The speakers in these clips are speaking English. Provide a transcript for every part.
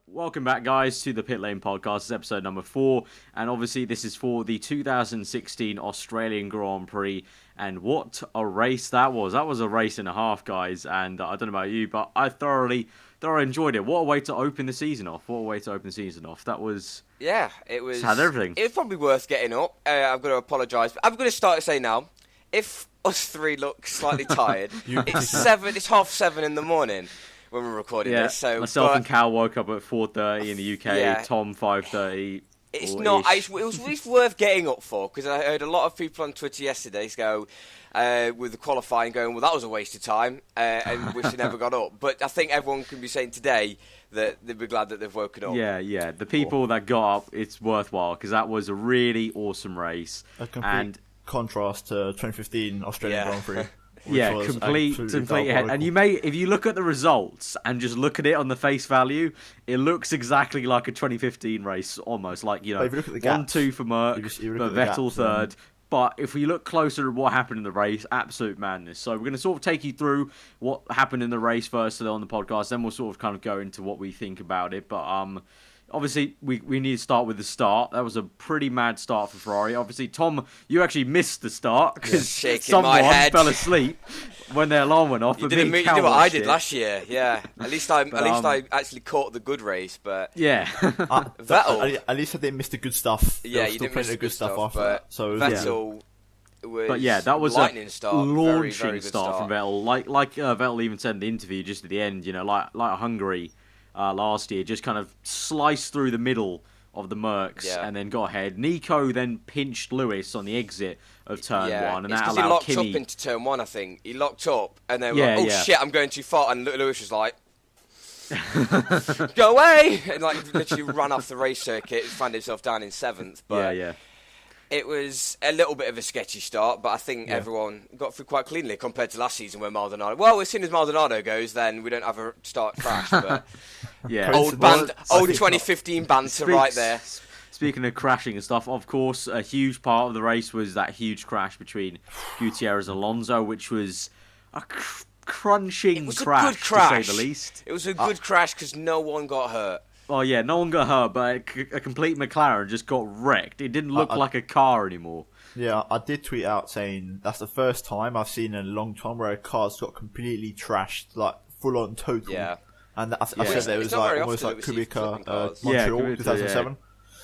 Welcome back, guys, to the Pitlane podcast. It's episode number 4, and obviously this is for the 2016 Australian Grand Prix, and what a race that was. That was a race and a half, guys, and I don't know about you, but I thoroughly enjoyed it. What a way to open the season off. That was... Yeah, it was... Had everything. It was probably worth getting up. I'm going to apologise. I'm going to start to say now, if us three look slightly tired, it's 7 in the morning when we're recording this. So, myself and Cal woke up at 4:30 in the UK. Yeah. Tom 5:30. It's not. It was worth getting up for, because I heard a lot of people on Twitter yesterday go with the qualifying, going, "Well, that was a waste of time," and wish they never got up. But I think everyone can be saying today that they'll be glad that they've woken up. Yeah. The people that got up, it's worthwhile, because that was a really awesome race. A complete contrast to 2015 Australian Grand Prix. Yeah, complete. And if you look at the results and just look at it on the face value, it looks exactly like a 2015 race, almost like, you know, 1-2 for Merc, but Vettel third. But if we look closer at what happened in the race, absolute madness. So we're going to sort of take you through what happened in the race first on the podcast, then we'll sort of kind of go into what we think about it. But obviously, we need to start with the start. That was a pretty mad start for Ferrari. Obviously, Tom, you actually missed the start because someone fell asleep when their alarm went off. You did what I did last year, yeah. At least I actually caught the good race, but yeah. Vettel. At least I didn't miss the good stuff. Yeah, you didn't miss the good stuff after that. So Vettel. But yeah, that was a start, launching very, very start from Vettel. Like Vettel even said in the interview just at the end, you know, like Hungary last year, just kind of sliced through the middle of the Mercs and then got ahead. Nico then pinched Lewis on the exit of turn 1, and that allowed he locked Kimi... up into turn 1, I think. He locked up, and then shit, I'm going too far, and Lewis was like, go away! And like literally ran off the race circuit and found himself down in 7th. But it was a little bit of a sketchy start, but I think everyone got through quite cleanly compared to last season where Maldonado... Well, as soon as Maldonado goes, then we don't have a start crash, but... old 2015 banter right there. Speaking of crashing and stuff, of course, a huge part of the race was that huge crash between Gutierrez and Alonso, which was a crunching crash, to say the least. It was a good crash because no one got hurt. Oh yeah, no one got hurt, but a complete McLaren just got wrecked. It didn't look like a car anymore. Yeah, I did tweet out saying that's the first time I've seen in a long time where a car's got completely trashed, like full on total. Yeah. And I said that it was like almost like Kubica, Montreal, 2007.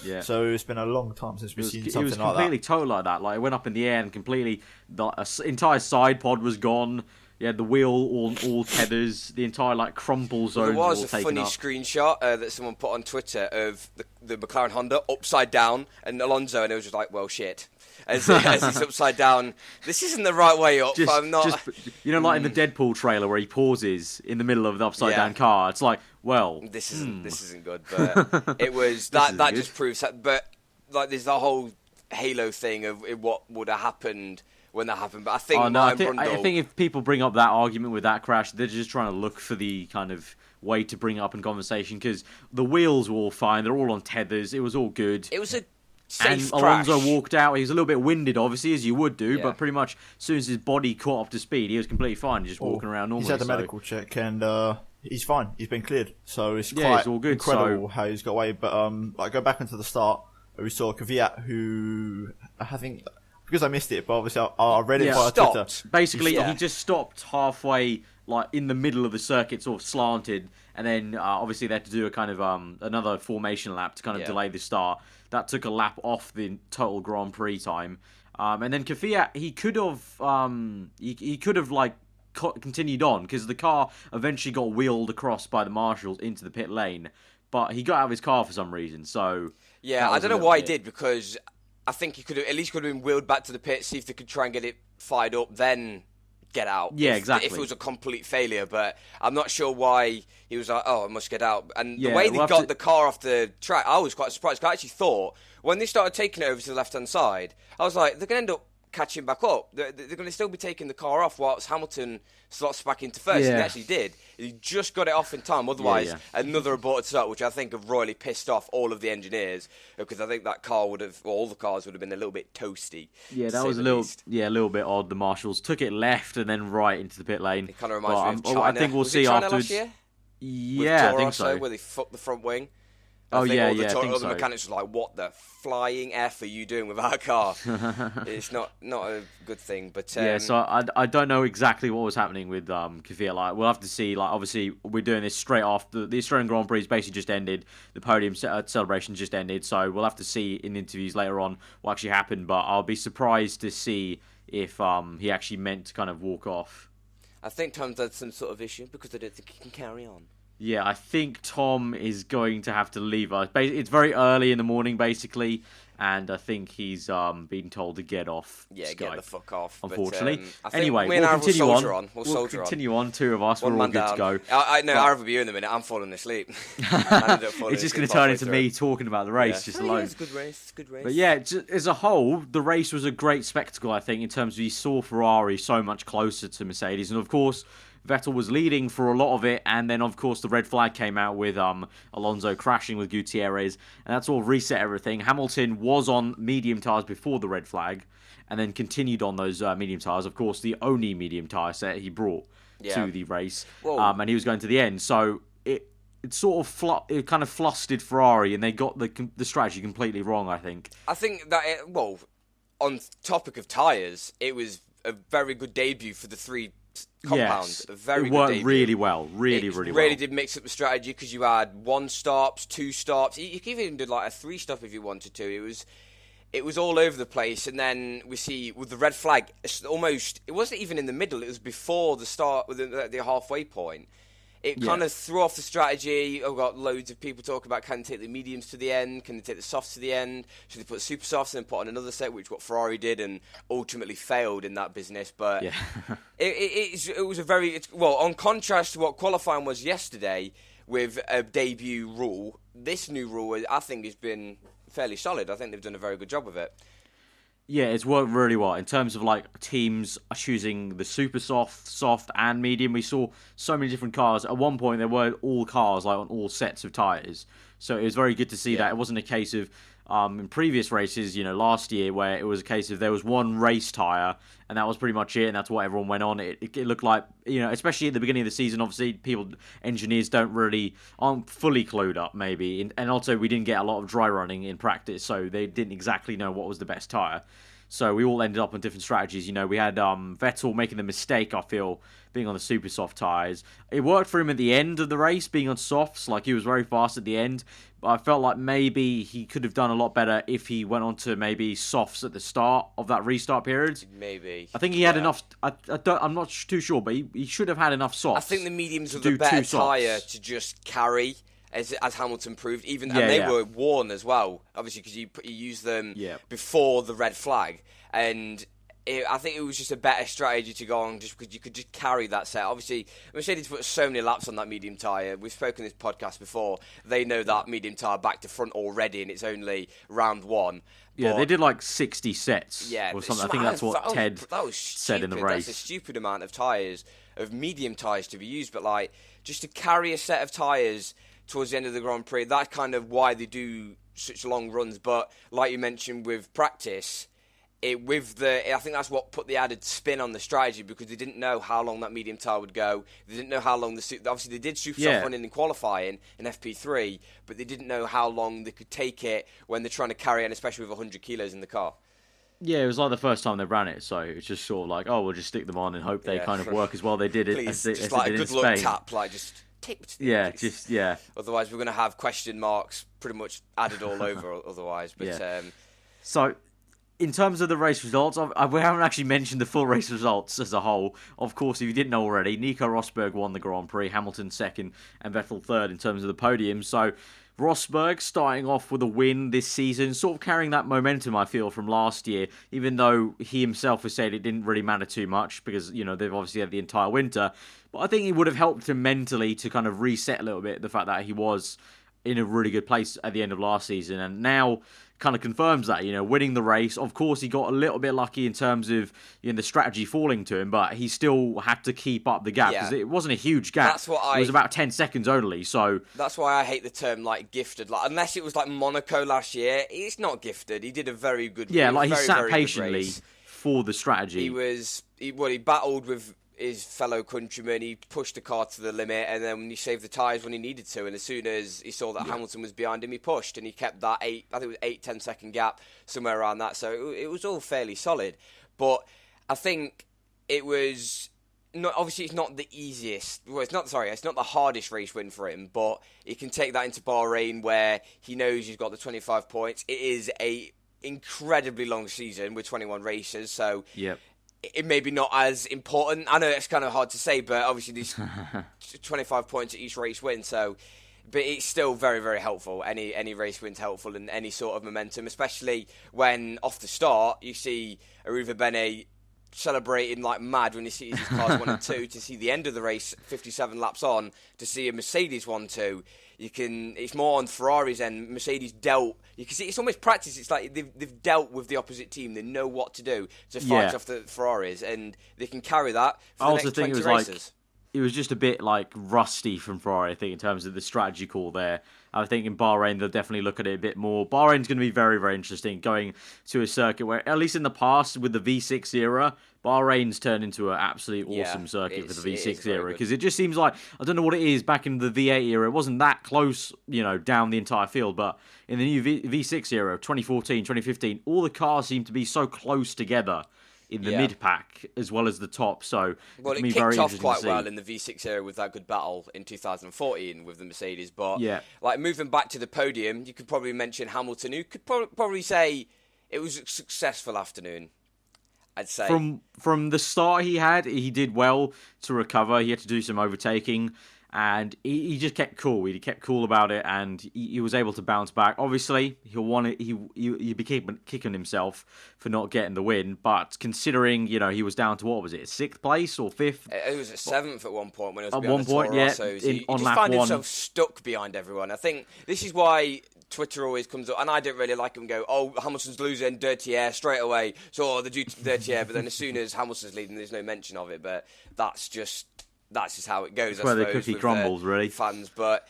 Yeah. So it's been a long time since we've seen something like that. It was completely total like that. Like it went up in the air and completely, the entire side pod was gone. Yeah, the wheel, all tethers, the entire like crumple zone. There was a funny screenshot that someone put on Twitter of the McLaren Honda upside down and Alonso, and it was just like, well, shit. As he's upside down, this isn't the right way up. I'm not. You know, like in the Deadpool trailer where he pauses in the middle of the upside down car. It's like, well, this isn't good. But it was that just proves that. But like, there's the whole Halo thing of what would have happened when that happened. But I think I think if people bring up that argument with that crash, they're just trying to look for the kind of way to bring it up in conversation, because the wheels were all fine. They're all on tethers. It was all good. It was a safe crash. Alonso crash. walked out. He was a little bit winded, obviously, as you would do, but pretty much as soon as his body caught up to speed, he was completely fine, just walking around normally. He's had a medical check and he's fine. He's been cleared. So it's quite all good, incredible how he's got away. But like, go back into the start, we saw Kvyat, who I think... Because I missed it, but obviously I read it via Twitter. Basically, he just stopped halfway, like in the middle of the circuit, sort of slanted, and then obviously they had to do a kind of another formation lap to kind of delay the start. That took a lap off the total Grand Prix time, and then Kvyat, he could have like continued on, because the car eventually got wheeled across by the marshals into the pit lane, but he got out of his car for some reason. So I don't know why he did, because I think he could have been wheeled back to the pit, see if they could try and get it fired up, then get out. Yeah, exactly. If it was a complete failure, but I'm not sure why he was like, oh, I must get out. And the way they got the car off the track, I was quite surprised. I actually thought, when they started taking it over to the left-hand side, I was like, they're going to end up catching back up. They're going to still be taking the car off whilst Hamilton slots back into first. And they actually did. He just got it off in time. Otherwise, another aborted start, which I think have royally pissed off all of the engineers, because I think that car would have, or all the cars would have been a little bit toasty. Yeah, that was a little bit odd. The marshals took it left and then right into the pit lane. It kind of reminds me of China. I think we'll see China afterwards. Last year? Yeah, I think so. Where they fucked the front wing. I think all the the mechanics were like, "What the flying F are you doing with our car?" It's not a good thing. But so I don't know exactly what was happening with Kvyat. Like, we'll have to see. Like, obviously we're doing this straight after the Australian Grand Prix basically just ended. The podium celebration just ended. So we'll have to see in interviews later on what actually happened. But I'll be surprised to see if he actually meant to kind of walk off. I think Tom's had some sort of issue because I don't think he can carry on. Yeah, I think Tom is going to have to leave us. It's very early in the morning, basically, and I think he's been told to get off. Yeah, Skype, get the fuck off. Unfortunately. But, anyway, we'll continue on. We'll continue on. Two of us, we're all good to go. I know, I'll be you in a minute. I'm falling asleep. It's just going to turn into me talking about the race just alone. It's a good race. It's a good race. But yeah, as a whole, the race was a great spectacle, I think, in terms of you saw Ferrari so much closer to Mercedes, and of course, Vettel was leading for a lot of it, and then, of course, the red flag came out with Alonso crashing with Gutierrez, and that sort of reset everything. Hamilton was on medium tyres before the red flag, and then continued on those medium tyres. Of course, the only medium tyre set he brought to the race, and he was going to the end. So it sort of it kind of flustered Ferrari, and they got the strategy completely wrong, I think. I think that, on topic of tyres, it was a very good debut for the three compound. Yes, very it good worked debut. really well, really well. Really did mix up the strategy because you had 1 stops, 2 stops. You could even do like a 3 stop if you wanted to. It was all over the place, and then we see with the red flag, it wasn't even in the middle. It was before the start, with the halfway point. It kind of threw off the strategy. I've got loads of people talking about can they take the mediums to the end, can they take the softs to the end, should they put super softs and put on another set, which what Ferrari did and ultimately failed in that business. But it was a very on contrast to what qualifying was yesterday with a debut rule. This new rule, I think, has been fairly solid. I think they've done a very good job of it. Yeah, it's worked really well. In terms of like teams choosing the super soft and medium, we saw so many different cars. At one point, there were all cars like on all sets of tyres. So it was very good to see that. It wasn't a case of in previous races, last year, where it was a case of there was one race tyre and that was pretty much it, and that's what everyone went on. It looked like, especially at the beginning of the season, obviously engineers aren't fully clued up maybe, and also we didn't get a lot of dry running in practice, so they didn't exactly know what was the best tyre. So we all ended up on different strategies. We had Vettel making the mistake, I feel, being on the super soft tyres. It worked for him at the end of the race, being on softs. Like, he was very fast at the end. But I felt like maybe he could have done a lot better if he went on to maybe softs at the start of that restart period. Maybe. I think he had enough. I'm not too sure, but he should have had enough softs. I think the mediums were the better tyre to just carry. As Hamilton proved, and they were worn as well, obviously, because you used them before the red flag, and I think it was just a better strategy to go on just because you could just carry that set. Obviously, Mercedes put so many laps on that medium tyre. We've spoken this podcast before. They know that medium tyre back to front already, and it's only round 1. Yeah, they did like 60 sets or something. I think that's what Ted said in the race. That's a stupid amount of tyres, of medium tyres to be used, but like just to carry a set of tyres towards the end of the Grand Prix, that's kind of why they do such long runs. But like you mentioned with practice, I think that's what put the added spin on the strategy, because they didn't know how long that medium tyre would go. They didn't know how long obviously they did super soft running in qualifying in FP3, but they didn't know how long they could take it when they're trying to carry it, especially with 100 kilos in the car. Yeah, it was like the first time they ran it, so it's just sort of like, we'll just stick them on and hope they kind of work as well they did it as they did in Spain. Just like a good luck tap, like just... Otherwise, we're going to have question marks pretty much added all over. Otherwise, but so in terms of the race results, we haven't actually mentioned the full race results as a whole. Of course, if you didn't know already, Nico Rosberg won the Grand Prix, Hamilton second, and Vettel third in terms of the podium. So Rosberg starting off with a win this season, sort of carrying that momentum, I feel, from last year, even though he himself has said it didn't really matter too much because, they've obviously had the entire winter. But I think it would have helped him mentally to kind of reset a little bit the fact that he was in a really good place at the end of last season, and now kind of confirms that, winning the race. Of course, he got a little bit lucky in terms of the strategy falling to him, but he still had to keep up the gap because it wasn't a huge gap. It was about 10 seconds only. So that's why I hate the term like gifted. Like, unless it was like Monaco last year, it's not gifted. He did a very good. Yeah, like he sat patiently for the strategy. He battled with. his fellow countrymen. He pushed the car to the limit, and then he saved the tyres when he needed to. And as soon as he saw that Hamilton was behind him, he pushed, and he kept that 10 second gap, somewhere around that. So it was all fairly solid. But I think it was... obviously, it's not the easiest. Well, it's not the hardest race win for him, but he can take that into Bahrain where he knows he's got the 25 points. It is a incredibly long season with 21 races, so it may be not as important. I know it's kind of hard to say, but obviously these 25 points at each race win, so... But it's still very, very helpful. Any race win's helpful, and any sort of momentum, especially when off the start you see Aarava Bene celebrating like mad when he sees his cars 1 and 2, to see the end of the race 57 laps on, to see a Mercedes 1-2. It's more on Ferrari's end. Mercedes dealt, you can see it's almost practice. It's like they've dealt with the opposite team. They know what to do to fight off the Ferraris, and they can carry that for the next 20 races. It was just a bit like rusty from Ferrari, I think, in terms of the strategy call there. I think in Bahrain, they'll definitely look at it a bit more. Bahrain's going to be very, very interesting, going to a circuit where, at least in the past, with the V6 era, Bahrain's turned into an absolutely awesome circuit for the V6 era. Because it just seems like, I don't know what it is, back in the V8 era, it wasn't that close, down the entire field. But in the new V6 era, 2014, 2015, all the cars seem to be so close together in the mid-pack as well as the top, so it kicked off quite well in the V6 era with that good battle in 2014 with the Mercedes, but like moving back to the podium, you could probably mention Hamilton, who could probably say it was a successful afternoon, I'd say. From the start he did well to recover. He had to do some overtaking, and he just kept cool. He kept cool about it, and he was able to bounce back. Obviously, he'd be kicking himself for not getting the win. But considering, he was down to, what was it, 6th place or 5th? It was at 7th at one point when it was behind the Toro Rossos. He just found himself stuck behind everyone. I think this is why Twitter always comes up, and I don't really like him go, Hamilton's losing, dirty air, straight away. So, they're due to dirty air, but then as soon as Hamilton's leading, there's no mention of it. But that's just how it goes. That's where the cookie crumbles, really. Fans, but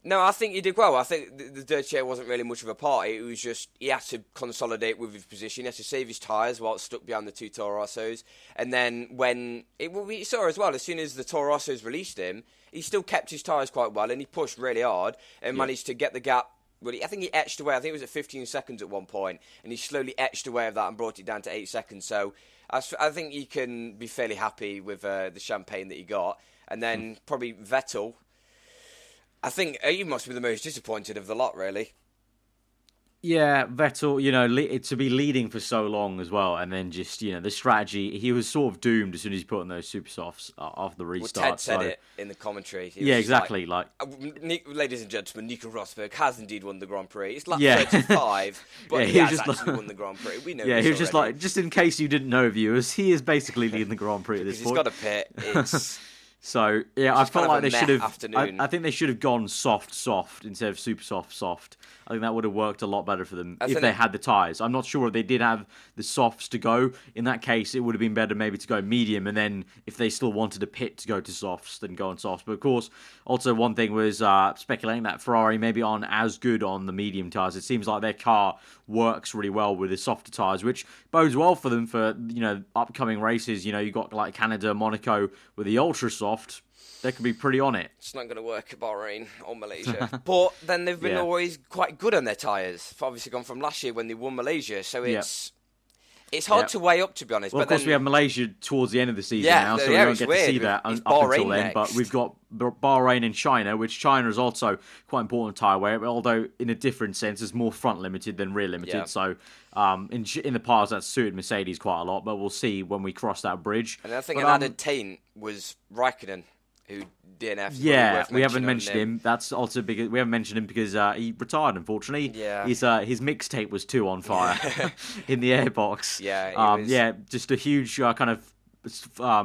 no, I think he did well. I think the dirty air wasn't really much of a part. It was just he had to consolidate with his position. He had to save his tyres while stuck behind the 2 Toro Rossos. And then we saw as well, as soon as the Toro Rossos released him, he still kept his tyres quite well, and he pushed really hard and managed to get the gap. Well, I think he etched away. I think it was at 15 seconds at one point, and he slowly etched away of that and brought it down to 8 seconds. So I think he can be fairly happy with the champagne that he got. And then probably Vettel, I think he must be the most disappointed of the lot, really. Yeah, Vettel, to be leading for so long as well, and then just, the strategy, he was sort of doomed as soon as he put on those super softs after the restart. Well, Ted said it in the commentary. Exactly. Ladies and gentlemen, Nico Rosberg has indeed won the Grand Prix. It's lap 35, but he has actually won the Grand Prix. We know he was just already. Just in case you didn't know, viewers, he is basically leading the Grand Prix at this point. He's got a pit. It's... So, I felt like they should have... I think they should have gone soft instead of super soft. I think that would have worked a lot better for them if they had the tyres. I'm not sure if they did have the softs to go. In that case, it would have been better maybe to go medium, and then if they still wanted a pit to go to softs, then go on softs. But of course, also one thing was speculating that Ferrari maybe aren't as good on the medium tyres. It seems like their car works really well with the softer tyres, which bodes well for them for, upcoming races. You got like Canada, Monaco with the ultra soft. They could be pretty on it. It's not going to work at Bahrain or Malaysia. But then they've been always quite good on their tyres. Obviously gone from last year when they won Malaysia. So it's hard to weigh up, to be honest. Well, of course, we have Malaysia towards the end of the season now, so we won't get to see that up until then. But we've got Bahrain and China, which China is also quite important tyre wear, although in a different sense, it's more front limited than rear limited. Yeah. So in the past, that's suited Mercedes quite a lot, but we'll see when we cross that bridge. And I think an added taint was Raikkonen, who DNF. Yeah, we haven't mentioned him. That's also big. We haven't mentioned him because he retired, unfortunately. Yeah. His mixtape was too on fire in the airbox. Yeah. Just a huge kind of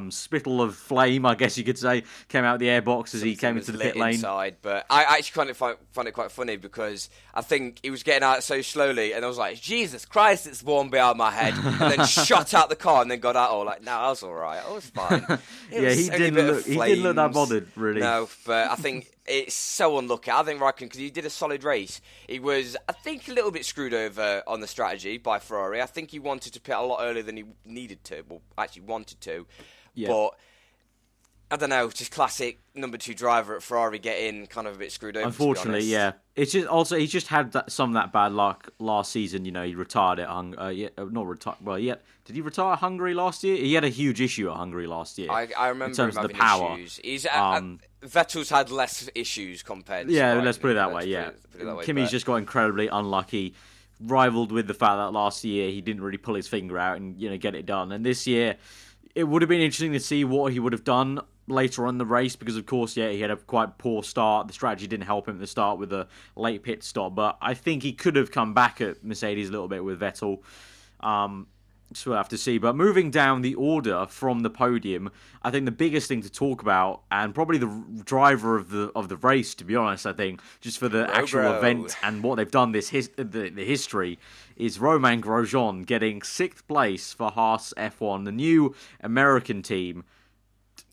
spittle of flame, I guess you could say, came out of the airbox as he came into the pit lane. Inside, but I actually find it quite funny because I think he was getting out so slowly, and I was like, Jesus Christ, it's warm behind my head, and then shot out the car and then got out. No, I was all right. I was fine. He didn't look that bothered, really. No, but I think it's so unlucky. I think Raikkonen, because he did a solid race, he was, I think, a little bit screwed over on the strategy by Ferrari. I think he wanted to pit a lot earlier than he needed to, well, actually wanted to. Yeah. But I don't know, just classic number 2 driver at Ferrari getting kind of a bit screwed over. Unfortunately, yeah. It's just also he just had some of that bad luck last season. You know, he retired at not retired. Well, yeah. Did he retire at Hungary last year? He had a huge issue at Hungary last year. I remember in terms him of the having power. Issues. He's Vettel's had less issues compared to let's put it that way. Yeah, Kimi's just got incredibly unlucky. Rivaled with the fact that last year he didn't really pull his finger out and get it done. And this year, it would have been interesting to see what he would have done later on in the race because, of course, he had a quite poor start. The strategy didn't help him at the start with a late pit stop. But I think he could have come back at Mercedes a little bit with Vettel. So we'll have to see. But moving down the order from the podium, I think the biggest thing to talk about, and probably the driver of the race, to be honest, I think, just for the actual event and what they've done the history, is Romain Grosjean getting 6th place for Haas F1, the new American team.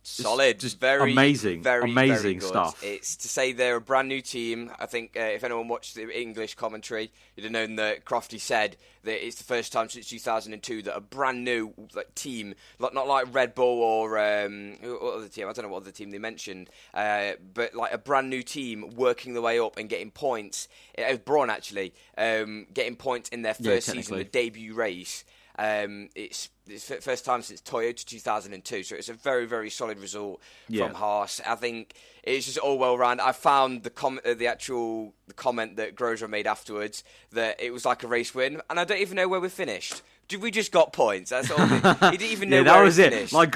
Solid, just very amazing, very amazing good stuff. It's to say they're a brand new team. I think if anyone watched the English commentary, you'd have known that Crofty said that it's the first time since 2002 that a brand new team, not like Red Bull or what other team, I don't know what other team they mentioned, but like a brand new team working their way up and getting points. It was Braun actually getting points in their first season, the debut race. It's the first time since Toyota 2002, so it's a very, very solid result from Haas. I think it's just all well round. I found the comment that Grosjean made afterwards that it was like a race win, and I don't even know where we finished. We just got points. That's all. He didn't even know where he finished. Like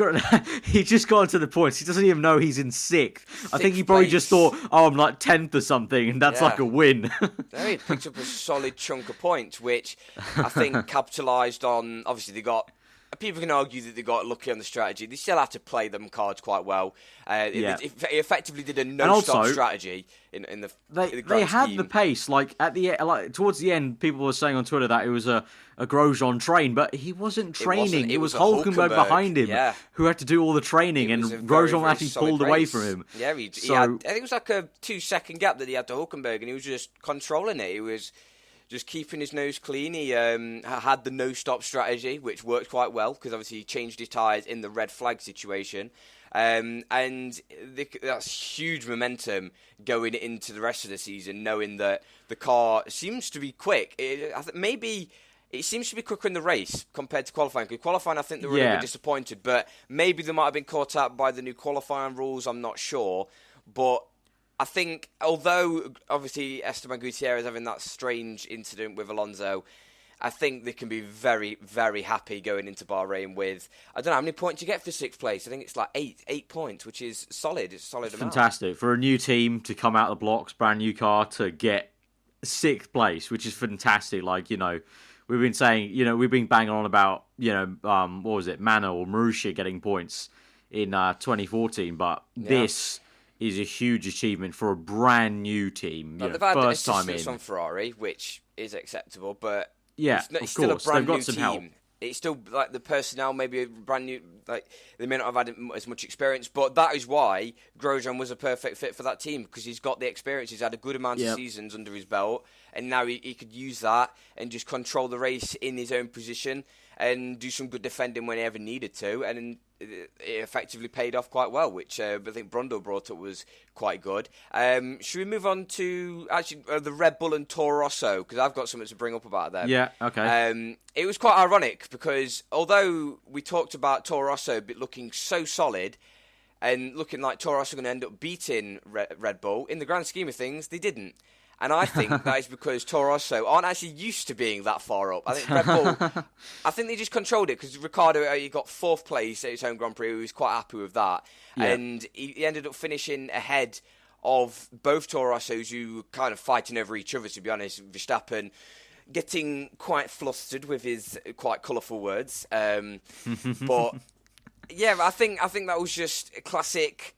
he just got to the points. He doesn't even know he's in 6th. I think he probably just thought, I'm like 10th or something, and that's like a win. He picked up a solid chunk of points, which I think capitalised on. Obviously, they got. People can argue that they got lucky on the strategy. They still had to play them cards quite well. It effectively did a no-stop strategy in the. They had the pace. Like at the towards the end, people were saying on Twitter that it was a Grosjean train, but he wasn't training. It was Hülkenberg behind him who had to do all the training, and Grosjean actually pulled away from him. Yeah, he had, I think it was like a 2-second gap that he had to Hülkenberg, and he was just controlling it. He was just keeping his nose clean. He had the no-stop strategy, which worked quite well, because obviously he changed his tyres in the red flag situation. And that's huge momentum going into the rest of the season, knowing that the car seems to be quick. Maybe it seems to be quicker in the race compared to qualifying. Because qualifying, I think they were a little bit disappointed, but maybe they might have been caught out by the new qualifying rules. I'm not sure. But I think, although obviously Esteban Gutierrez having that strange incident with Alonso, I think they can be very, very happy going into Bahrain with, I don't know how many points you get for 6th place. I think it's like 8 points, which is solid. It's a solid amount. Fantastic. For a new team to come out of the blocks, brand new car, to get 6th place, which is fantastic. Like, we've been saying, we've been banging on about, what was it, Manor or Marussia getting points in 2014, but this is a huge achievement for a brand new team. They've had first time in on Ferrari, which is acceptable, but it's still a brand new team. Help. It's still like the personnel, maybe a brand new. Like they may not have had as much experience, but that is why Grosjean was a perfect fit for that team, because he's got the experience. He's had a good amount of seasons under his belt, and now he could use that and just control the race in his own position and do some good defending when he ever needed to, and it effectively paid off quite well, which I think Brundle brought up was quite good. Should we move on to actually the Red Bull and Toro Rosso, because I've got something to bring up about them. Yeah, okay. It was quite ironic because although we talked about Toro Rosso looking so solid and looking like Toro Rosso going to end up beating Red Bull, in the grand scheme of things, they didn't. And I think that is because Toro Rosso aren't actually used to being that far up. I think Red Bull, I think they just controlled it, because Ricciardo, he got 4th place at his home Grand Prix. He was quite happy with that. Yeah. And he ended up finishing ahead of both Toro Rossos, who were kind of fighting over each other, to be honest. Verstappen getting quite flustered with his quite colourful words. But yeah, I think that was just a classic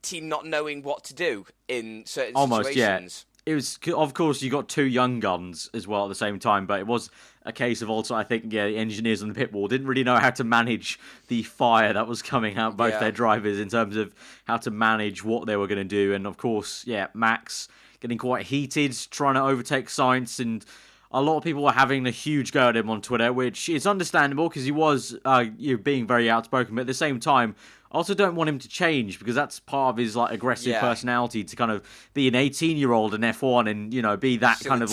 team not knowing what to do in certain situations. It was, of course, you got 2 young guns as well at the same time, but it was a case of also, I think, the engineers on the pit wall didn't really know how to manage the fire that was coming out both their drivers in terms of how to manage what they were going to do. And of course, Max getting quite heated, trying to overtake Sainz, and a lot of people were having a huge go at him on Twitter, which is understandable because he was being very outspoken. But at the same time, I also don't want him to change because that's part of his aggressive personality to kind of be an 18-year-old in F1 and be that still kind of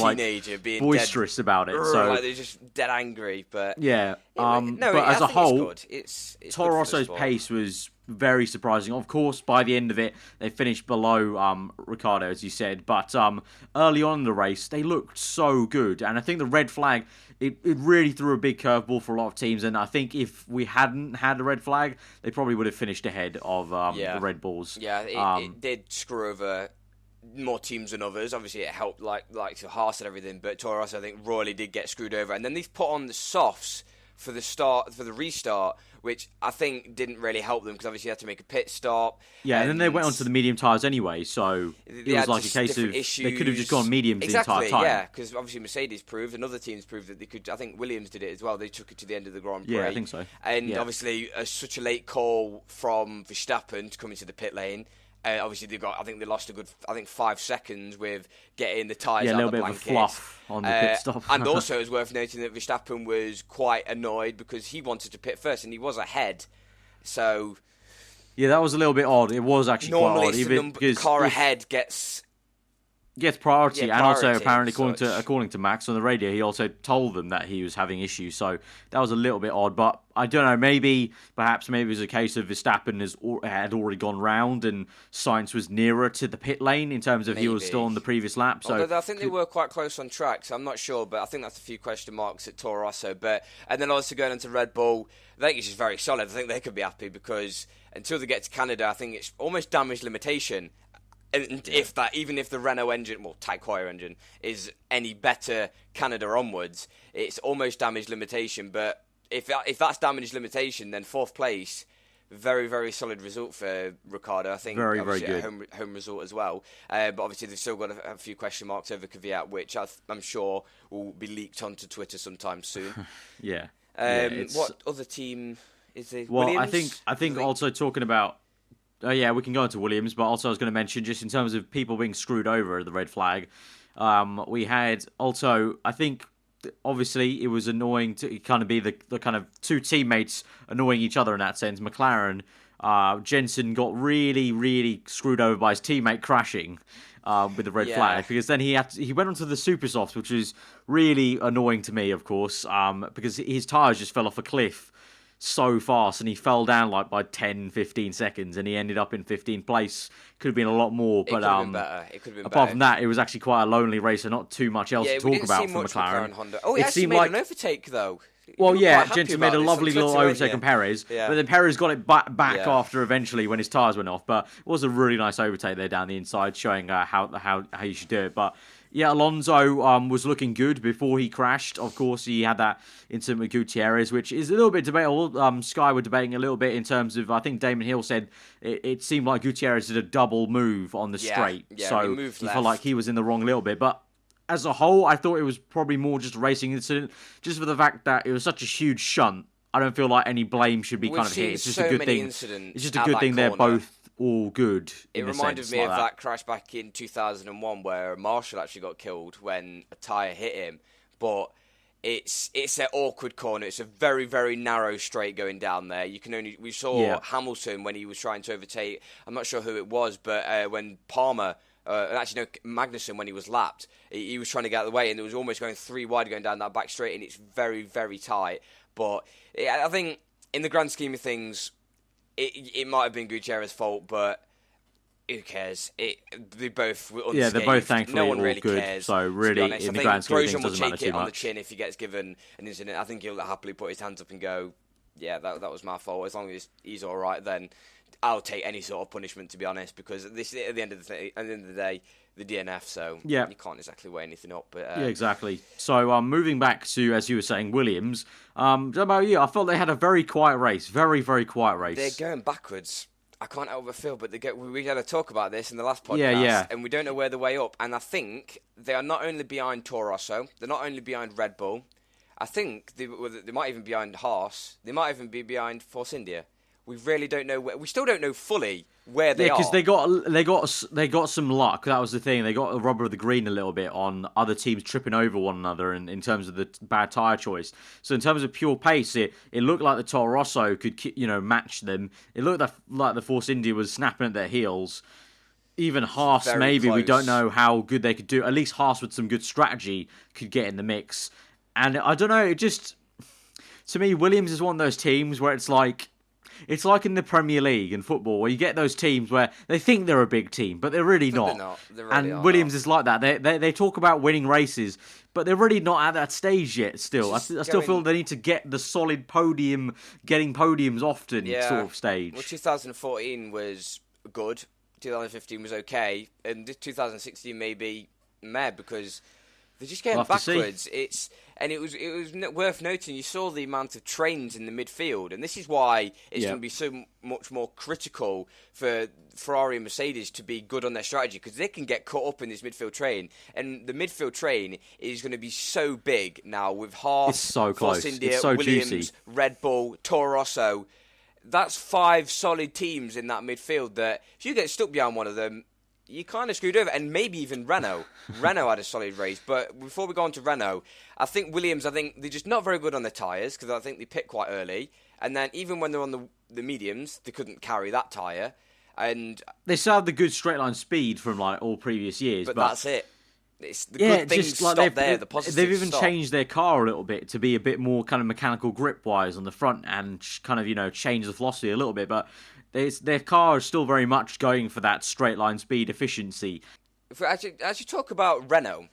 boisterous about it. So they're just dead angry. But yeah, but as a whole, Toro Rosso's pace was very surprising. Of course, by the end of it, they finished below Ricciardo, as you said. But early on in the race, they looked so good. And I think the red flag, it really threw a big curveball for a lot of teams. And I think if we hadn't had a red flag, they probably would have finished ahead of the Red Bulls. Yeah, it did screw over more teams than others. Obviously, it helped like to Haas and everything. But Toro Rosso, I think, really did get screwed over. And then they've put on the softs for the restart, which I think didn't really help them because obviously you had to make a pit stop. Yeah, and then they went onto the medium tyres anyway, so it was like a case of they could have just gone mediums the entire time. Yeah, because obviously Mercedes proved and other teams proved that they could. I think Williams did it as well. They took it to the end of the Grand Prix. Yeah, I think so. And obviously such a late call from Verstappen to come into the pit lane. Obviously, they lost a good 5 seconds with getting the tyres out of the blankets. A little bit of a fluff on the pit stop. And also, it's worth noting that Verstappen was quite annoyed because he wanted to pit first and he was ahead. So, yeah, that was a little bit odd. It was actually quite odd. Normally, the car ahead gets priority, and also apparently according to Max on the radio, he also told them that he was having issues. So that was a little bit odd, but I don't know. Perhaps it was a case of Verstappen had already gone round, and Sainz was nearer to the pit lane in terms of he was still on the previous lap. So although I think they were quite close on track, so I'm not sure, but I think that's a few question marks at Toro Rosso. And then also going into Red Bull, I think it's just very solid. I think they could be happy because until they get to Canada, I think it's almost damage limitation. And even if the Renault engine, Tag Heuer engine, is any better Canada onwards, it's almost damage limitation. But if that's damage limitation, then 4th place, very, very solid result for Ricciardo. I think very, very good. A home result as well. But obviously they've still got a few question marks over Kvyat, which I'm sure will be leaked onto Twitter sometime soon. Yeah. What other team is there? Well, Williams? I think also talking about. Yeah, we can go into Williams, but also I was going to mention, just in terms of people being screwed over the red flag, we had also, I think, obviously it was annoying to kind of be the kind of two teammates annoying each other in that sense. McLaren, Jensen got really, really screwed over by his teammate crashing with the red flag, because then he went onto the super softs, which was really annoying to me, of course, because his tyres just fell off a cliff so fast, and he fell down by 10-15 seconds, and he ended up in 15th place. Could have been a lot more, but it could have been apart from that, it was actually quite a lonely race, and not too much else to talk about from McLaren. Honda. Oh, it actually made an overtake though. Well, yeah, Jensen made a lovely little overtake on Perez, but then Perez got it back after eventually when his tyres went off. But it was a really nice overtake there down the inside, showing how you should do it. But yeah, Alonso was looking good before he crashed. Of course, he had that incident with Gutierrez, which is a little bit debatable. Sky were debating a little bit in terms of, I think Damon Hill said it seemed like Gutierrez did a double move on the straight. Yeah, so he felt like he was in the wrong a little bit. But as a whole, I thought it was probably more just a racing incident, just for the fact that it was such a huge shunt. I don't feel like any blame should be kind of hit. It's just a good thing. It's just a good thing they're both all good. It reminded me of that crash back in 2001 where Marshall actually got killed when a tyre hit him. But it's an awkward corner. It's a very, very narrow straight going down there. We saw Hamilton when he was trying to overtake. I'm not sure who it was, but when Palmer. Magnussen, when he was lapped, he was trying to get out of the way, and it was almost going 3 wide going down that back straight, and it's very, very tight. But I think in the grand scheme of things, it might have been Gutierrez's fault, but who cares? They both were unscathed. Yeah, they're both thankfully no one all really good. Cares, so really, in the grand scheme of things, doesn't matter too much. On the chin if he gets given an incident. I think he'll happily put his hands up and go, "Yeah, that was my fault." As long as he's all right, then I'll take any sort of punishment, to be honest, because at the end of the day, the DNF, so you can't exactly weigh anything up. But yeah, exactly. So moving back to, as you were saying, Williams. How about you? I felt they had a very quiet race, very, very quiet race. They're going backwards. I can't help but feel, but we had to talk about this in the last podcast, and we don't know where the way up. And I think they are not only behind Toro Rosso, they're not only behind Red Bull. I think they might even be behind Haas. They might even be behind Force India. we really don't know. We still don't know fully where they are. Yeah, because they got some luck. That was the thing. They got the rubber of the green a little bit on other teams tripping over one another in terms of the bad tyre choice. So in terms of pure pace, it looked like the Toro Rosso could match them. It looked like the Force India was snapping at their heels. Even Haas, Very maybe close. We don't know how good they could do. At least Haas with some good strategy could get in the mix. And I don't know. It just, to me, Williams is one of those teams where it's like in the Premier League in football, where you get those teams where they think they're a big team, but they're really not. And Williams is like that. They talk about winning races, but they're really not at that stage yet. Still, I still feel they need to get the solid podium, getting podiums often sort of stage. Well, 2014 was good. 2015 was okay, and 2016 maybe meh, because they're just getting backwards. It was worth noting. You saw the amount of trains in the midfield, and this is why it's going to be so much more critical for Ferrari and Mercedes to be good on their strategy, because they can get caught up in this midfield train, and the midfield train is going to be so big now with Haas, it's so close. Force India, it's so Williams, juicy. Red Bull, Toro Rosso. That's 5 solid teams in that midfield that if you get stuck behind one of them, you kind of screwed over. And maybe even Renault. Renault had a solid race. But before we go on to Renault, I think Williams, they're just not very good on their tyres, because I think they pit quite early. And then even when they're on the mediums, they couldn't carry that tyre. And they still have the good straight line speed from all previous years. But that's it. It's the good things stop there. The positives they've even stop. changed their car a little bit to be a bit more kind of mechanical grip-wise on the front, and kind of change the velocity a little bit. But their car is still very much going for that straight line speed efficiency. As you talk about Renault,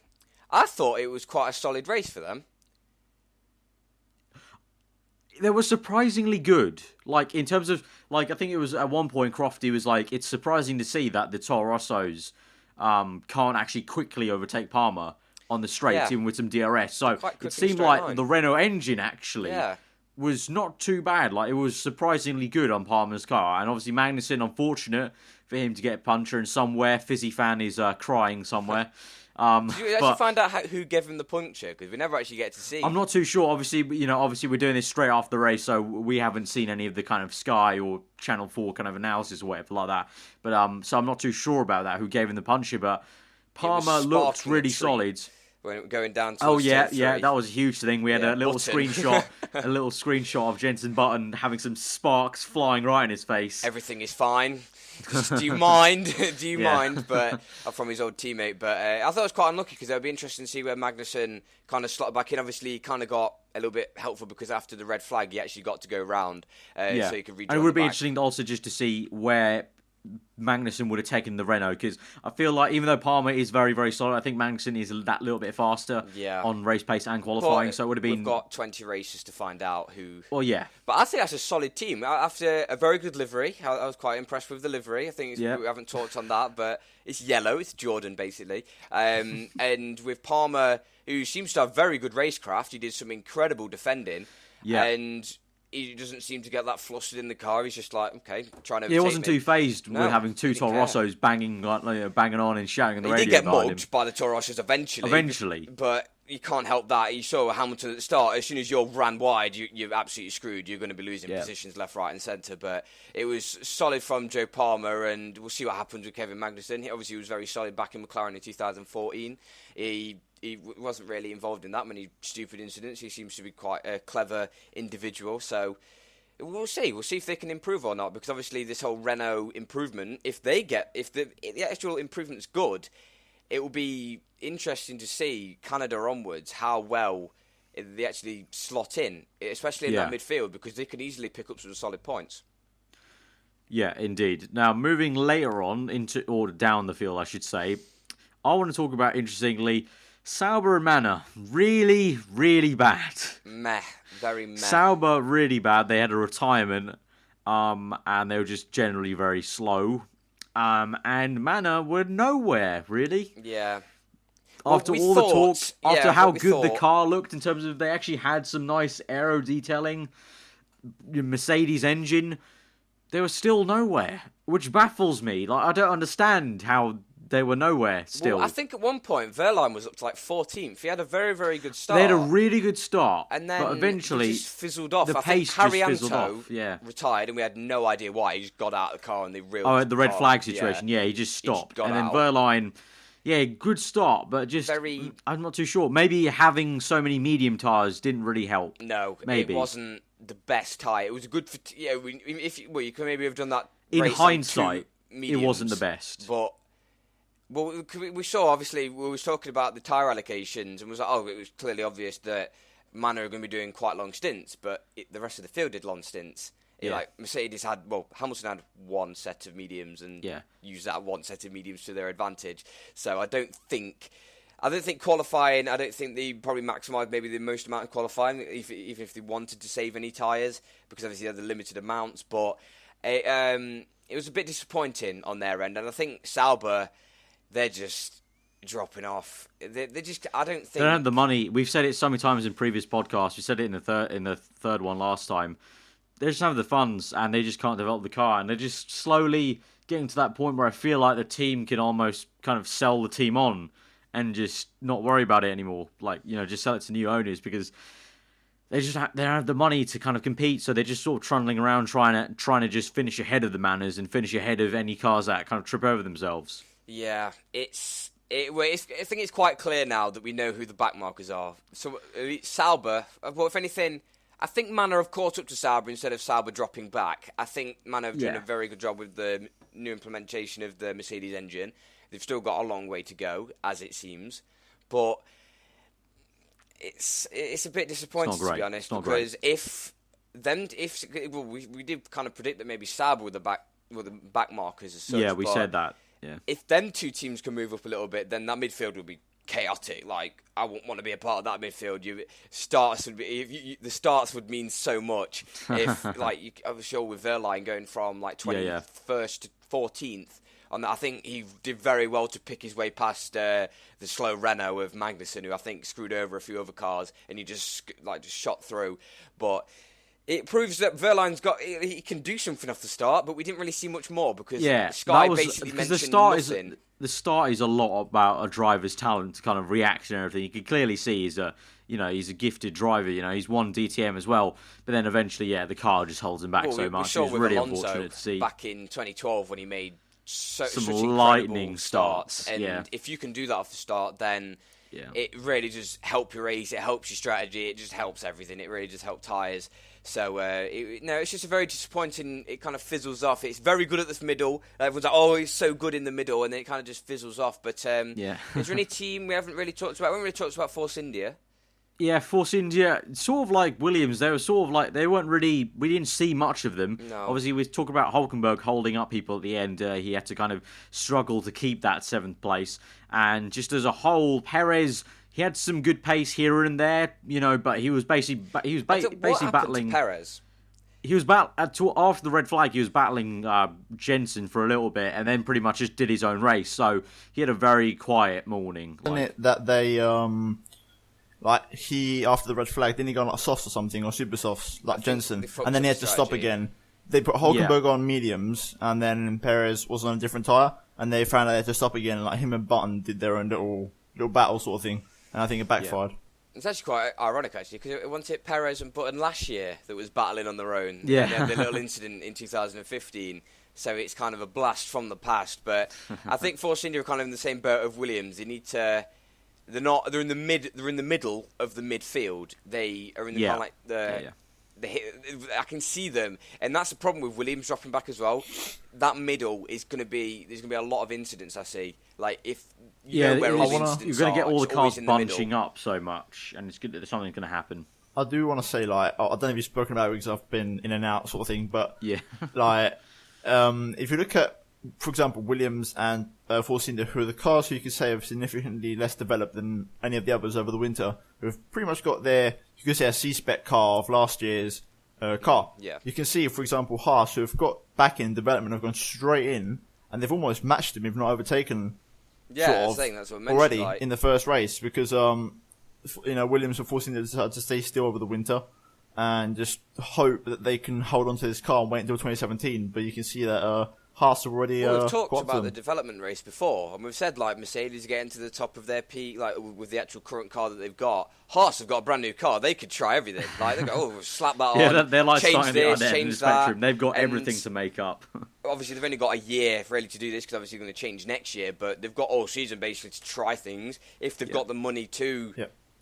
I thought it was quite a solid race for them. They were surprisingly good. In terms of I think it was at one point Crofty was like, it's surprising to see that the Toro Rossos can't actually quickly overtake Palmer on the straights, even with some DRS. So it seemed like the Renault engine actually was not too bad. It was surprisingly good on Palmer's car. And obviously Magnussen, unfortunate for him to get puncture, and somewhere Fizzy fan is crying somewhere. Did you actually find out who gave him the puncture? Because we never actually get to see. I'm not too sure. Obviously, we're doing this straight after the race, so we haven't seen any of the kind of Sky or Channel 4 kind of analysis or whatever like that. But so I'm not too sure about that, who gave him the puncture. But Palmer looked really solid. When going down to that was a huge thing. We had a little screenshot, of Jenson Button having some sparks flying right in his face. Everything is fine. Do you mind? Mind? But from his old teammate. But I thought it was quite unlucky, because it would be interesting to see where Magnussen kind of slotted back in. Obviously, he kind of got a little bit helpful, because after the red flag, he actually got to go round, so he could rejoin. And it would be interesting also just to see where Magnussen would have taken the Renault, because I feel like even though Palmer is very, very solid, I think Magnussen is that little bit faster on race pace and qualifying. So it would have been. We've got 20 races to find out who. Well, yeah. But I think that's a solid team. After a very good livery, I was quite impressed with the livery. I think we haven't talked on that, but it's yellow. It's Jordan, basically. And with Palmer, who seems to have very good racecraft, he did some incredible defending. Yeah. And he doesn't seem to get that flustered in the car. He's just like, okay, trying to overtake he wasn't me. too phased with having two Toro Rossos banging on and shouting on the radio. He did get mugged by the Toro Rossos eventually. But you can't help that. You saw Hamilton at the start. As soon as you're ran wide, you're absolutely screwed. You're going to be losing positions left, right and centre. But it was solid from Joe Palmer, and we'll see what happens with Kevin Magnussen. He obviously was very solid back in McLaren in 2014. He wasn't really involved in that many stupid incidents. He seems to be quite a clever individual. So we'll see. We'll see if they can improve or not. Because obviously this whole Renault improvement, if the actual improvement's good, it will be interesting to see Canada onwards how well they actually slot in, especially in that midfield, because they can easily pick up some solid points. Yeah, indeed. Now moving later on down the field, I should say, I want to talk about, interestingly, Sauber and Manor, really, really bad. Very meh. Sauber, really bad. They had a retirement, and they were just generally very slow. And Manor were nowhere, really. Yeah. After all the talk, after how good the car looked in terms of they actually had some nice aero detailing, Mercedes engine, they were still nowhere, which baffles me. I don't understand how they were nowhere still. Well, I think at one point Verline was up to like 14th. He had a very, very good start. They had a really good start, and then but eventually it just fizzled off. The I pace think just fizzled off. Yeah, retired, and we had no idea why. He just got out of the car and they reeled. Oh, the red flag situation. Yeah, he just stopped, and then Verline. Yeah, good start, but just I'm not too sure. Maybe having so many medium tyres didn't really help. No, maybe. It wasn't the best tyre. It was good for you could maybe have done that. In hindsight, it wasn't the best. But we saw obviously we were talking about the tyre allocations and was like, it was clearly obvious that Manor are going to be doing quite long stints, but the rest of the field did long stints. Like Mercedes Hamilton had one set of mediums and used that one set of mediums to their advantage. So I don't think qualifying. I don't think they probably maximised maybe the most amount of qualifying, even if they wanted to save any tyres, because obviously they had the limited amounts. But it was a bit disappointing on their end, and I think Sauber, they're just dropping off. They just I don't think they don't have the money. We've said it so many times in previous podcasts. We said it in the third one last time. They just don't have the funds, and they just can't develop the car, and they're just slowly getting to that point where I feel like the team can almost kind of sell the team on and just not worry about it anymore. Like, just sell it to new owners, because they don't have the money to kind of compete, so they're just sort of trundling around trying to just finish ahead of the Manors and finish ahead of any cars that kind of trip over themselves. Yeah, I think it's quite clear now that we know who the backmarkers are. So Sauber, well, if anything, I think Manor have caught up to Sauber instead of Sauber dropping back. I think Manor have done a very good job with the new implementation of the Mercedes engine. They've still got a long way to go, as it seems, but it's a bit disappointing, to be honest, because we did kind of predict that maybe Sauber were the back markers as such. Yeah, we said that. Yeah. If them two teams can move up a little bit, then that midfield would be chaotic. Like, I wouldn't want to be a part of that midfield. The starts would mean so much. If I was sure with Verline going from like 21st to 14th. I think he did very well to pick his way past the slow Renault of Magnussen, who I think screwed over a few other cars, and he just shot through. But it proves that Verline's he can do something off the start, but we didn't really see much more because Sky basically mentioned nothing. The start is a lot about a driver's talent to kind of reaction and everything. You can clearly see he's a gifted driver. He's won DTM as well, but then eventually, the car just holds him back so much. It's really Alonso unfortunate to see. Back in 2012 when he made such lightning starts, and if you can do that off the start, then it really just helps your race, it helps your strategy, it just helps everything. It really just helps tyres. So it's just a very disappointing. It kind of fizzles off. It's very good at the middle. Everyone's like, he's so good in the middle, and then it kind of just fizzles off. But is there any team we haven't really talked about? We haven't really talked about Force India. Yeah, Force India, sort of like Williams. They were sort of like, they weren't really, we didn't see much of them. No. Obviously, we talk about Hulkenberg holding up people at the end. He had to kind of struggle to keep that 7th place. And just as a whole, Perez, he had some good pace here and there, but he was basically battling. To Perez? He was after the red flag. He was battling Jensen for a little bit, and then pretty much just did his own race. So he had a very quiet morning. Isn't it that they after the red flag, then he got like softs or something, or super softs, like Jensen, and then he had to stop again. They put Hulkenberg on mediums, and then Perez was on a different tyre, and they found out they had to stop again. Like him and Button did their own little battle sort of thing, and I think it backfired. It's actually quite ironic, actually, because it wasn't it Perez and Button last year that was battling on their own. Yeah. And they had the little incident in 2015. So it's kind of a blast from the past. But I think Force India are kind of in the same boat of Williams. They need to. They're not. They're in the middle of the midfield. They are in the kind of like the. I can see them, and that's the problem with Williams dropping back as well. That middle is going to be. There's going to be a lot of incidents. I see. Like if you're going to get all the cars bunching up so much, and it's good that something's going to happen. I do want to say, I don't know if you've spoken about it because I've been in and out sort of thing, but if you look at, for example, Williams and Force India, who are the cars who you could say have significantly less developed than any of the others over the winter, who have pretty much got their, you could say, a C-spec car of last year's car. Yeah. You can see, for example, Haas, who have got back in development, have gone straight in, and they've almost matched them, if not overtaken. Yeah, that's what I mentioned, already in the first race, because Williams are forcing them to stay still over the winter and just hope that they can hold on to this car and wait until 2017. But you can see that Haas already. We've talked about the development race before, and we've said like Mercedes are getting to the top of their peak, like with the actual current car that they've got. Haas have got a brand new car; they could try everything. Like they go, oh, slap that on. Yeah, they're like change starting this, on change the that. spectrum. They've got everything to make up. Obviously, they've only got a year really to do this because obviously they're going to change next year. But they've got all season basically to try things if they've got the money to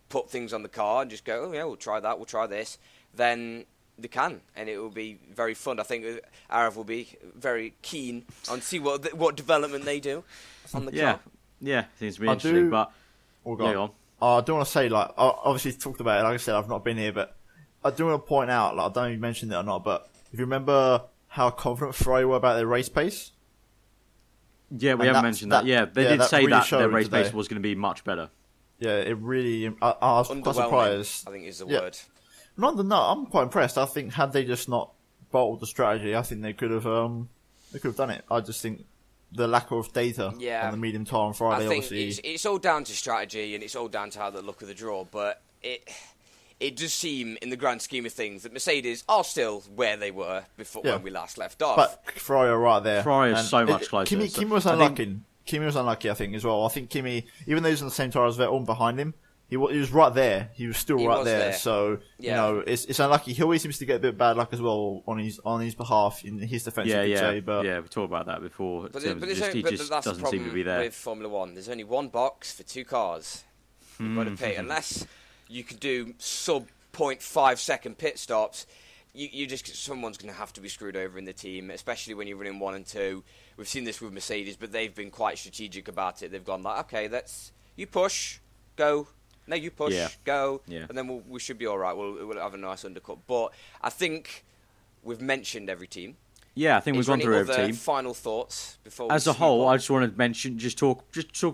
put things on the car and just go, oh yeah, we'll try that, we'll try this. Then they can, and it will be very fun. I think Aarav will be very keen on see what development they do on the car. Yeah, seems to be interesting. But go on. I do want to say, like, I obviously talked about it. Like I said, I've not been here, but I do want to point out, like, I don't know if you mentioned it or not, but if you remember how confident Ferrari were about their race pace. Yeah, we haven't mentioned that. Yeah, they did say really that their race pace was going to be much better. Yeah, it really. I was quite surprised. I think is the word. No, I'm quite impressed. I think had they just not bottled the strategy, I think they could have done it. I just think the lack of data on the medium tire on Friday, I think obviously, it's all down to strategy and it's all down to how the look of the draw. But it does seem, in the grand scheme of things, that Mercedes are still where they were before when we last left off. But Ferrari are right there. Ferrari is so much closer. Kimi was unlucky. Kimi was unlucky, I think, as well. I think Kimi, even though he's on the same tire as Vettel behind him, he was right there. He was still right there. So you know, it's unlucky. He always seems to get a bit bad luck as well on his behalf in his defence. But we talked about that before. But he just doesn't seem to be there. With Formula One, there's only one box for two cars. You've got to pay unless you can do sub 0.5 second pit stops. Someone's going to have to be screwed over in the team, especially when you're running 1 and 2. We've seen this with Mercedes, but they've been quite strategic about it. They've gone like, okay, you push, go. No, you push, go, and then we should be all right. We'll have a nice undercut. But I think we've mentioned every team. Yeah, I think we've gone through every team. Final thoughts before as a whole, I just want to mention, just talk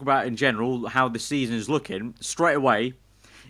about in general how the season is looking. Straight away,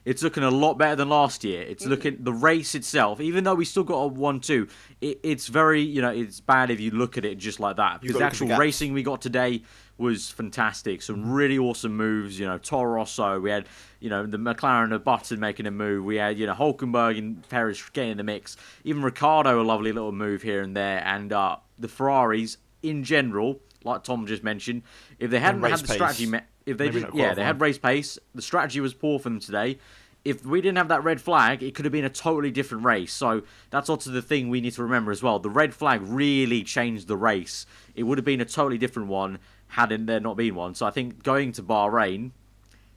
it's looking a lot better than last year. It's looking the race itself, even though we still got a 1-2. It's very it's bad if you look at it just like that because the actual racing we got today was fantastic. Some really awesome moves. Toro Rosso. We had the McLaren and Button making a move. We had Hülkenberg and Perez getting in the mix. Even Ricciardo, a lovely little move here and there. And the Ferraris in general, like Tom just mentioned, if they hadn't had the strategy, they had race pace. The strategy was poor for them today. If we didn't have that red flag, it could have been a totally different race. So that's also the thing we need to remember as well. The red flag really changed the race. It would have been a totally different one had there not been one. So I think going to Bahrain,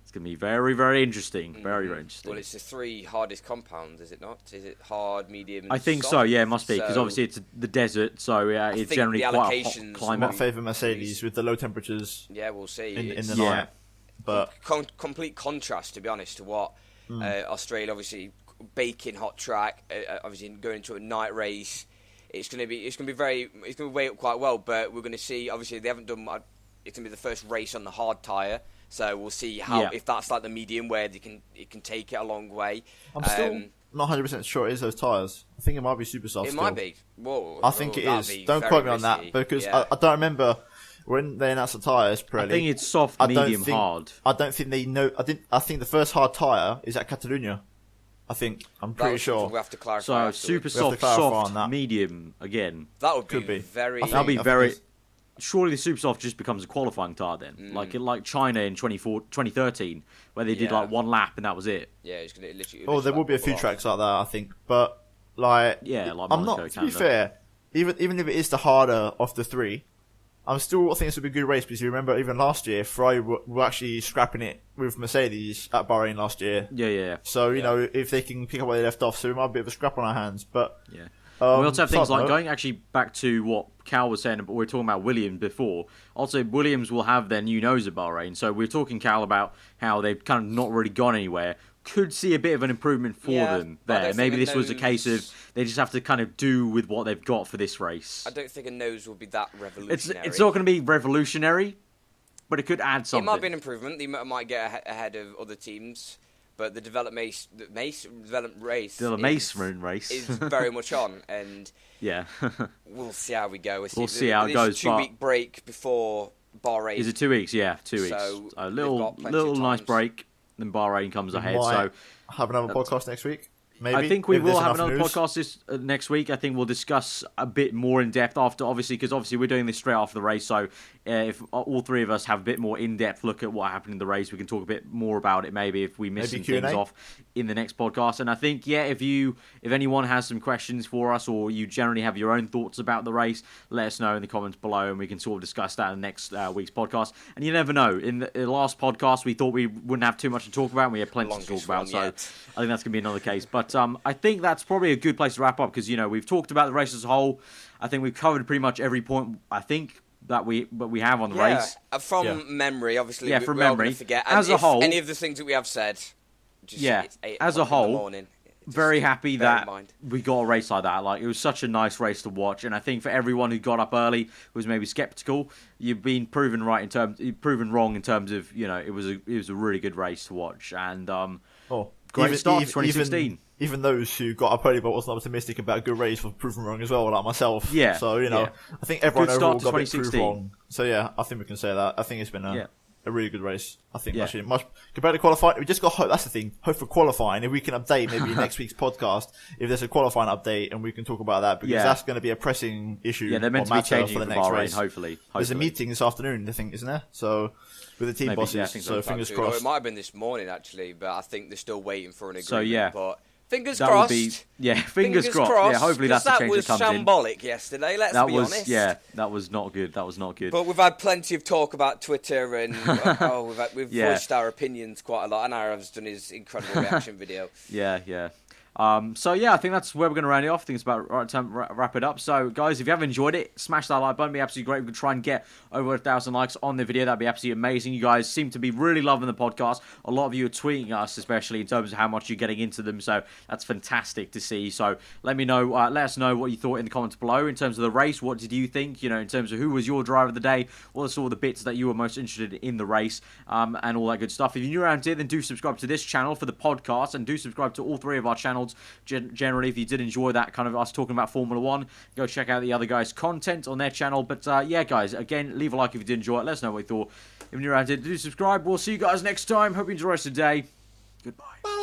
it's going to be very, very interesting. Very, very interesting. Well, it's the 3 hardest compounds, is it not? Is it hard, medium, and I think soft? so, yeah, it must be. Because obviously it's the desert, so it's generally quite a hot climate. I favour Mercedes with the low temperatures. Yeah, we'll see. In the night. But complete contrast, to be honest, to what Australia, obviously, baking hot track, obviously going into a night race. It's going to weigh up quite well, but we're going to see, obviously, they haven't done. It's going to be the first race on the hard tyre, so we'll see if that's like the medium where it can take it a long way. I'm still not 100% sure it is those tyres. I think it might be super soft. Might be. Whoa, I think it is. Don't quote me on that because I don't remember when they announced the tyres. I think it's soft, medium, hard. I don't think they know. I think the first hard tyre is at Catalonia. I'm pretty sure. We have to clarify. So super soft, medium again. That would be very. That'd be very. Surely the super soft just becomes a qualifying tyre then, like China in 2013, where they did like one lap and that was it. Yeah, it's gonna literally. Oh, there will be a few tracks like that, I think, but like I'm not. To be fair, even if it is the harder of the 3, I'm still think this would be a good race because you remember even last year, Ferrari were actually scrapping it with Mercedes at Bahrain last year. Yeah. So if they can pick up where they left off, so we might be a bit of a scrap on our hands, but. Yeah. We also have things like going actually back to what Cal was saying, but we were talking about Williams before. Also, Williams will have their new nose at Bahrain, so we're talking, Cal, about how they've kind of not really gone anywhere. Could see a bit of an improvement for them there. Maybe this was a case of they just have to kind of do with what they've got for this race. I don't think a nose will be that revolutionary. It's not going to be revolutionary, but it could add something. It might be an improvement. They might get ahead of other teams. But the development race is very much on, and we'll see how we go. We'll see how it goes. 2-week break before Bahrain. Is it 2 weeks? Yeah, 2 weeks. So a little nice break, then Bahrain comes ahead. So have another podcast next week. Maybe. I think we will have another podcast next week. I think we'll discuss a bit more in depth after, because we're doing this straight after the race. So if all three of us have a bit more in depth look at what happened in the race, we can talk a bit more about it. Maybe if we miss some things off in the next podcast. And I think if anyone has some questions for us, or you generally have your own thoughts about the race, let us know in the comments below, and we can sort of discuss that in the next week's podcast. And you never know. In the last podcast, we thought we wouldn't have too much to talk about, and we had plenty to talk about. So I think that's going to be another case. But I think that's probably a good place to wrap up, because we've talked about the race as a whole. I think we've covered pretty much every point, I think, that we have on the race. From memory, obviously. Yeah, from memory. Forget. And as a whole, any of the things that we have said. As a whole, very happy that we got a race like that. Like, it was such a nice race to watch, and I think for everyone who got up early, who was maybe skeptical, you've been proven wrong in terms of it was a really good race to watch, and great start to 2016. Even those who got up early but wasn't optimistic about a good race were proven wrong as well, like myself. Yeah. So I think everyone overall got a bit proved wrong. So I think we can say that. I think it's been a really good race. I think much compared to qualifying. We just got hope. That's the thing. Hope for qualifying. If we can update maybe next week's podcast, if there's a qualifying update, and we can talk about that, because that's going to be a pressing issue. Yeah, they're meant to be changing for the next Bahrain, race. Hopefully, there's a meeting this afternoon, I think, isn't there? So with the team bosses. So fingers crossed. It might have been this morning actually, but I think they're still waiting for an agreement. So but fingers crossed. Fingers crossed. Yeah, hopefully that's the change that comes in. That was shambolic yesterday, let's be honest. Yeah, that was not good. But we've had plenty of talk about Twitter, and we've voiced our opinions quite a lot, and Aarav's done his incredible reaction video. Yeah. I think that's where we're going to round it off. I think it's about right time to wrap it up. So, guys, if you have enjoyed it, smash that like button. It'd be absolutely great. We could try and get over 1,000 likes on the video. That'd be absolutely amazing. You guys seem to be really loving the podcast. A lot of you are tweeting us, especially in terms of how much you're getting into them. So that's fantastic to see. So let me know. Let us know what you thought in the comments below in terms of the race. What did you think? In terms of who was your driver of the day? What are sort of the bits that you were most interested in the race, and all that good stuff. If you're new around here, then do subscribe to this channel for the podcast, and do subscribe to all three of our channels. Generally, if you did enjoy that kind of us talking about Formula 1, go check out the other guys' content on their channel. But guys, again, leave a like if you did enjoy it. Let us know what you thought. If you're around here, do subscribe. We'll see you guys next time. Hope you enjoy the rest of the day. Goodbye.